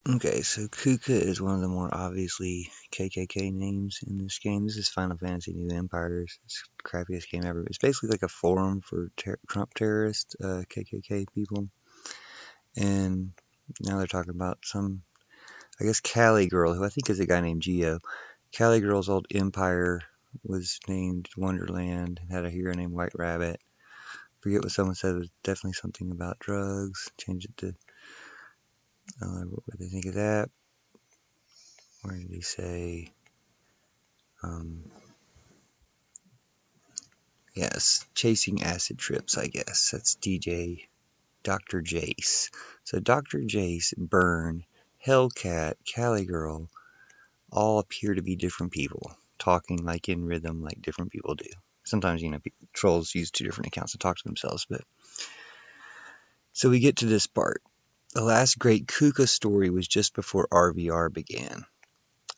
Okay, so Kuka is one of the more obviously KKK names in this game. This is Final Fantasy New Empires. It's the crappiest game ever. It's basically like a forum for Trump terrorist KKK people. And now they're talking about some, I guess, Cali girl, who I think is a guy named Geo. Cali girl's old empire was named Wonderland and had a hero named White Rabbit. Forget what someone said. It was definitely something about drugs. Change it to, what would they think of that? Where did he say? Um, Yes, chasing acid trips, I guess. That's DJ Dr. Jace. So Dr. Jace, Burn, Hellcat, Cali Girl all appear to be different people, talking like in rhythm like different people do. Sometimes, trolls use two different accounts to talk to themselves, but so we get to this part. The last great Kuka story was just before RVR began.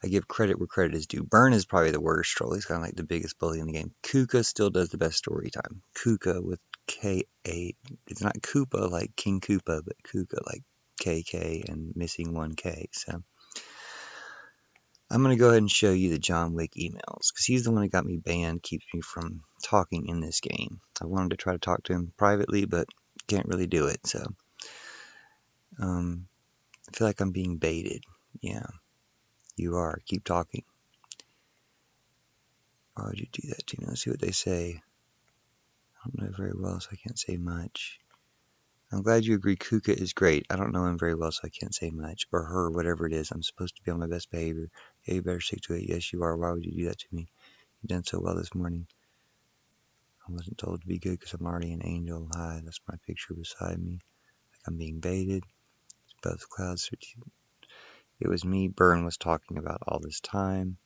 I give credit where credit is due. Burn is probably the worst troll. He's kind of like the biggest bully in the game. Kuka still does the best story time. Kuka with K-A. It's not Koopa like King Koopa, but Kuka like KK and missing one K. So I'm going to go ahead and show you the John Wick emails because he's the one that got me banned, keeps me from talking in this game. I wanted to try to talk to him privately, but can't really do it. So I feel like I'm being baited. Yeah, you are. Keep talking. Why would you do that to me? Let's see what they say. I don't know very well, so I can't say much. I'm glad you agree Kuka is great. I don't know him very well, so I can't say much. Or her, whatever it is. I'm supposed to be on my best behavior. Yeah, you better stick to it. Yes, you are. Why would you do that to me? You done so well this morning. I wasn't told to be good because I'm already an angel. Hi, that's my picture beside me. Like I'm being baited. It's both clouds. It was me Burn was talking about all this time.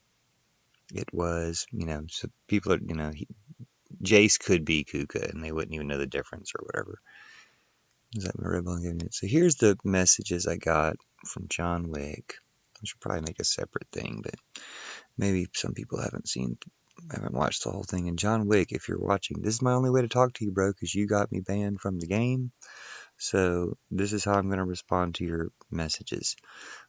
It was, so people are, Jace could be Kuka and they wouldn't even know the difference or whatever. Is that my red ball giving it? So here's the messages I got from John Wick. I should probably make a separate thing, but maybe some people haven't watched the whole thing. And John Wick, if you're watching, this is my only way to talk to you, bro, because you got me banned from the game. So this is how I'm going to respond to your messages.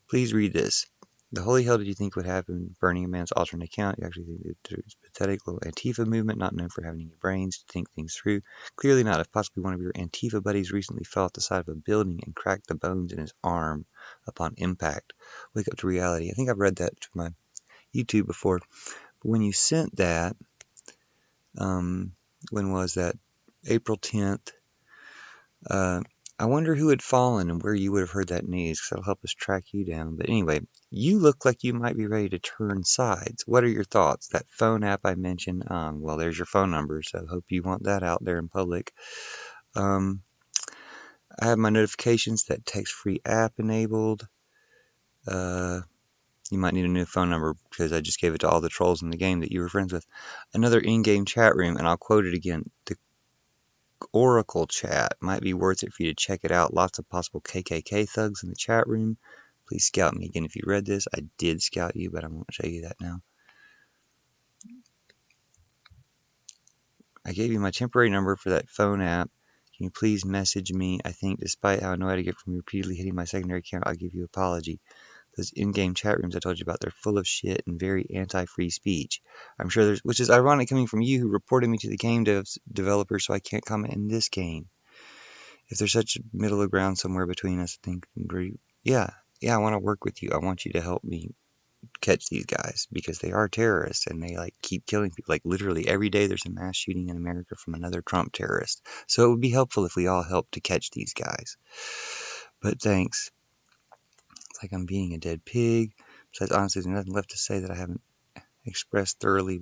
Please read this. The holy hell did you think would happen burning a man's alternate account? You actually think it's pathetic little Antifa movement, not known for having any brains to think things through. Clearly not, if possibly one of your Antifa buddies recently fell off the side of a building and cracked the bones in his arm upon impact. Wake up to reality. I think I've read that to my YouTube before. But when you sent that, when was that? April 10th. I wonder who had fallen and where you would have heard that news, because that'll help us track you down. But anyway, you look like you might be ready to turn sides. What are your thoughts? That phone app I mentioned, well, there's your phone number, so hope you want that out there in public. I have my notifications, that text-free app enabled. You might need a new phone number because I just gave it to all the trolls in the game that you were friends with. Another in-game chat room, and I'll quote it again. The Oracle chat might be worth it for you to check it out. Lots of possible KKK thugs in the chat room. Please scout me again if you read this. I did scout you, but I won't show you that now. I gave you my temporary number for that phone app. Can you please message me? I think despite how annoyed I get from repeatedly hitting my secondary account, I'll give you an apology. Those in-game chat rooms I told you about, they're full of shit and very anti-free speech. I'm sure there's, which is ironic coming from you who reported me to the game developer, so I can't comment in this game. If there's such a middle of ground somewhere between us, I think, yeah, I want to work with you. I want you to help me catch these guys because they are terrorists and they keep killing people. Like literally every day there's a mass shooting in America from another Trump terrorist. So it would be helpful if we all helped to catch these guys. But thanks. It's like I'm being a dead pig. Besides, honestly, there's nothing left to say that I haven't expressed thoroughly before.